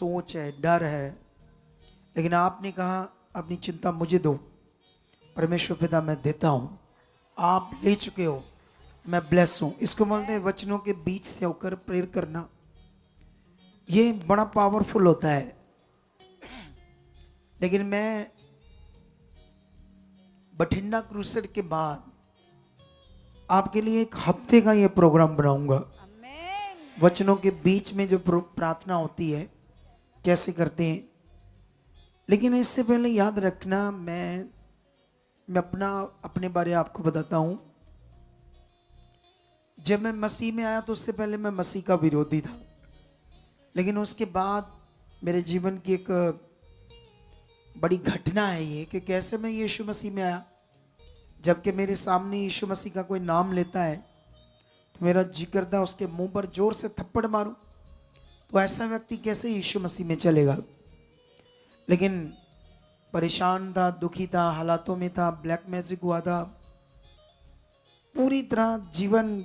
सोच है, डर है, लेकिन आपने कहा अपनी चिंता मुझे दो। परमेश्वर पिता मैं देता हूं, आप ले चुके हो, मैं ब्लेस हूं। इसको बोलते हैं वचनों के बीच से होकर प्रेयर करना। ये बड़ा पावरफुल होता है। लेकिन मैं बठिंडा क्रूसेड के बाद आपके लिए एक हफ्ते का ये प्रोग्राम बनाऊंगा। वचनों के बीच में जो प्रार्थना होती है कैसे करते हैं। लेकिन इससे पहले याद रखना, मैं अपने बारे आपको बताता हूं। जब मैं मसीह में आया तो उससे पहले मैं मसीह का विरोधी था। लेकिन उसके बाद मेरे जीवन की एक बड़ी घटना है ये कि कैसे मैं यीशु मसीह में आया। जबकि मेरे सामने यीशु मसीह का कोई नाम लेता है तो मेरा जी करता उसके मुंह पर जोर से थप्पड़ मारूं। तो ऐसा व्यक्ति कैसे यीशु मसीह में चलेगा। लेकिन परेशान था, दुखी था, हालातों में था, ब्लैक मैजिक हुआ था, पूरी तरह जीवन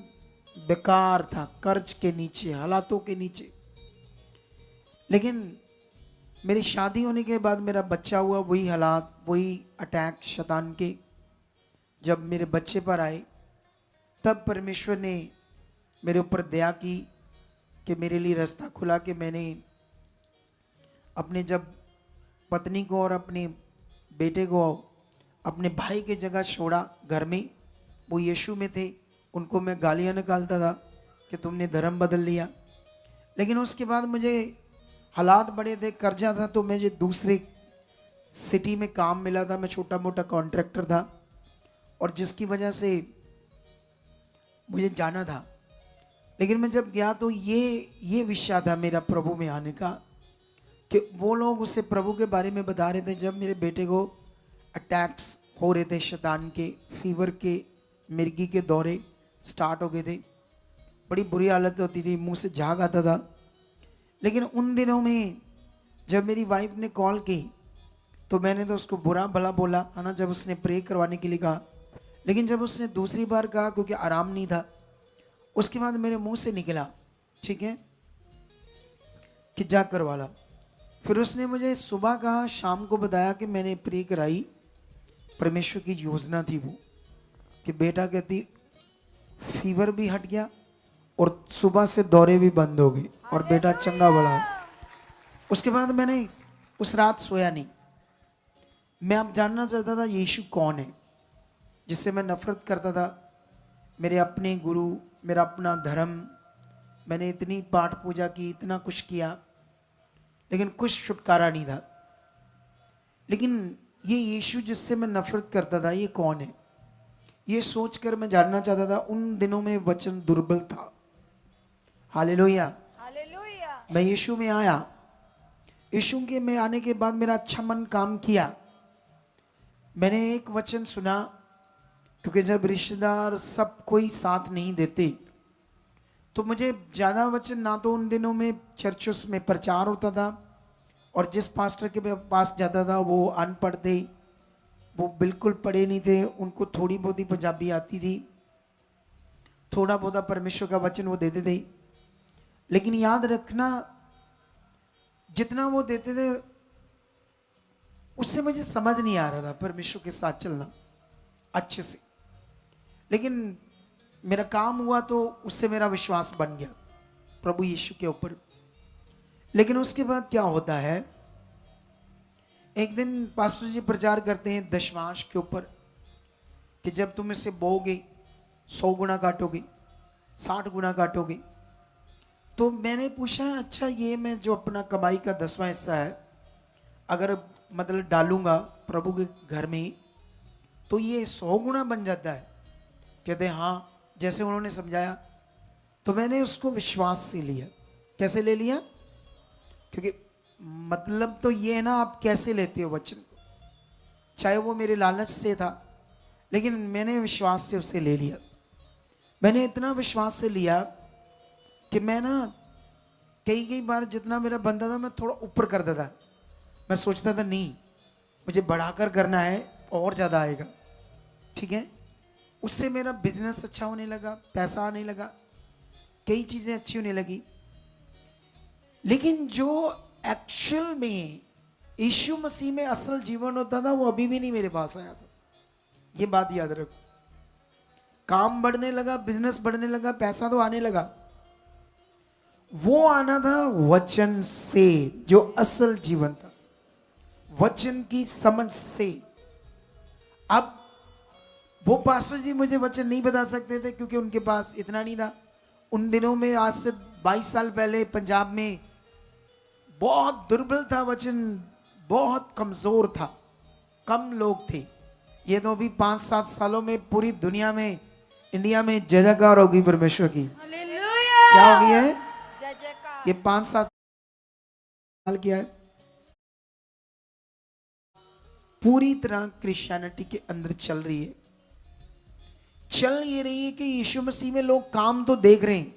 बेकार था, कर्ज के नीचे, हालातों के नीचे। लेकिन मेरी शादी होने के बाद मेरा बच्चा हुआ, वही हालात, वही अटैक शैतान के जब मेरे बच्चे पर आए, तब परमेश्वर ने मेरे ऊपर दया की कि मेरे लिए रास्ता खुला कि मैंने अपने जब पत्नी को और अपने बेटे को अपने भाई की जगह छोड़ा घर में, वो यीशु में थे, उनको मैं गालियां निकालता था कि तुमने धर्म बदल लिया। लेकिन उसके बाद मुझे हालात बड़े थे, कर्जा था, तो मुझे दूसरे सिटी में काम मिला था। मैं छोटा मोटा कॉन्ट्रैक्टर था और जिसकी वजह से मुझे जाना था। लेकिन मैं जब गया तो ये विषय था मेरा प्रभु में आने का कि वो लोग उससे प्रभु के बारे में बता रहे थे। जब मेरे बेटे को अटैक्स हो रहे थे शैतान के, फीवर के, मिर्गी के दौरे स्टार्ट हो गए थे, बड़ी बुरी हालत होती थी, मुंह से झाग आता था। लेकिन उन दिनों में जब मेरी वाइफ ने कॉल की तो मैंने तो उसको बुरा भला बोला है ना, जब उसने प्रे करवाने के लिए कहा। लेकिन जब उसने दूसरी बार कहा, क्योंकि आराम नहीं था, उसके बाद मेरे मुंह से निकला, ठीक है, कि जा करवा ला। फिर उसने मुझे सुबह कहा, शाम को बताया कि मैंने प्रे कराई। परमेश्वर की योजना थी वो कि बेटा कहती फीवर भी हट गया और सुबह से दौरे भी बंद हो गए और बेटा चंगा बड़ा। उसके बाद मैंने उस रात सोया नहीं। मैं अब जानना चाहता था यीशु कौन है, जिससे मैं नफरत करता था। मेरे अपने गुरु, मेरा अपना धर्म, मैंने इतनी पाठ पूजा की, इतना कुछ किया, लेकिन कुछ छुटकारा नहीं था। लेकिन ये यीशु जिससे मैं नफरत करता था, ये कौन है, ये सोचकर मैं जानना चाहता था। उन दिनों में वचन दुर्बल था। Hallelujah, hallelujah. मैं यीशु में आया। यीशु के में आने के बाद मेरा अच्छा मन काम किया। मैंने एक वचन सुना, क्योंकि जब रिश्तेदार सब कोई साथ नहीं देते तो मुझे ज़्यादा वचन, ना तो उन दिनों में चर्चों में प्रचार होता था, और जिस पास्टर के पास जाता था वो अनपढ़ थे, वो बिल्कुल पढ़े नहीं थे, उनको थोड़ी बहुत ही पंजाबी आती थी, थोड़ा बहुत परमेश्वर का वचन वो देते थे। लेकिन याद रखना, जितना वो देते थे उससे मुझे समझ नहीं आ रहा था परमेश्वर के साथ चलना अच्छे से। लेकिन मेरा काम हुआ तो उससे मेरा विश्वास बन गया प्रभु यीशु के ऊपर। लेकिन उसके बाद क्या होता है, एक दिन पास्टर जी प्रचार करते हैं दशमांश के ऊपर कि जब तुम इसे बोओगे 100 गुना काटोगे, 60 गुना काटोगे। तो मैंने पूछा, अच्छा ये मैं जो अपना कमाई का 10वां हिस्सा है अगर मतलब डालूंगा प्रभु के घर में, तो ये 100 गुना बन जाता है। कहते हैं हाँ, जैसे उन्होंने समझाया। तो मैंने उसको विश्वास से लिया। कैसे ले लिया, क्योंकि मतलब तो ये है ना, आप कैसे लेते हो वचन को। चाहे वो मेरे लालच से था, लेकिन मैंने विश्वास से उसे ले लिया। मैंने इतना विश्वास से लिया कि मैं ना कई बार जितना मेरा बनता था मैं थोड़ा ऊपर करता था। मैं सोचता था नहीं, मुझे बढ़ाकर करना है और ज़्यादा आएगा, ठीक है। उससे मेरा बिजनेस अच्छा होने लगा, पैसा आने लगा, कई चीज़ें अच्छी होने लगी। लेकिन जो एक्चुअल में यीशु मसीह में असल जीवन होता था, वो अभी भी नहीं मेरे पास आया था। ये बात याद रखो। काम बढ़ने लगा, बिजनेस बढ़ने लगा, पैसा तो आने लगा, वो आना था वचन से, जो असल जीवन था, वचन की समझ से। अब वो पास्टर जी मुझे वचन नहीं बता सकते थे क्योंकि उनके पास इतना नहीं था उन दिनों में। आज से 22 साल पहले पंजाब में बहुत दुर्बल था वचन, बहुत कमजोर था, कम लोग थे। ये तो अभी 5-7 सालों में पूरी दुनिया में, इंडिया में जय जयकार होगी परमेश्वर की। क्या हो गया है? जय जयकार। ये 5-7 साल किया है, पूरी तरह क्रिश्चियनिटी के अंदर चल रही है। चल ये रही है कि यीशु मसीह में लोग काम तो देख रहे हैं,